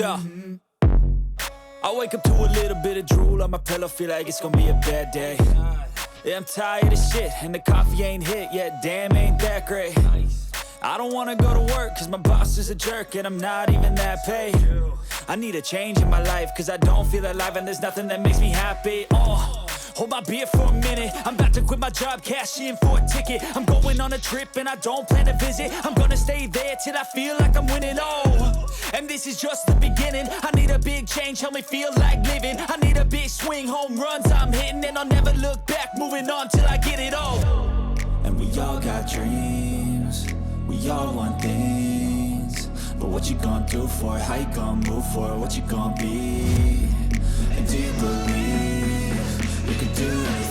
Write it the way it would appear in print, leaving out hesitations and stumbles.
Yeah. I wake up to a little bit of drool on my pillow, feel like it's gonna be a bad day. Yeah, I'm tired of shit, and the coffee ain't hit yet, damn, ain't that great. I don't wanna go to work, cause my boss is a jerk, and I'm not even that paid. I need a change in my life, cause I don't feel alive, and there's nothing that makes me happy. Hold my beer for a minute, I'm about to quit my job, cash in for a ticket. I'm going on a trip and I don't plan to visit. I'm gonna stay there till I feel like I'm winning, and this is just the beginning. I need a big change, help me feel like living. I need a big swing, home runs I'm hitting, and I'll never look back, moving on till I get it all. And we all got dreams, we all want things, but what you gonna do for it? How you gonna move for it? What you gonna be? And do you believe you can do anything?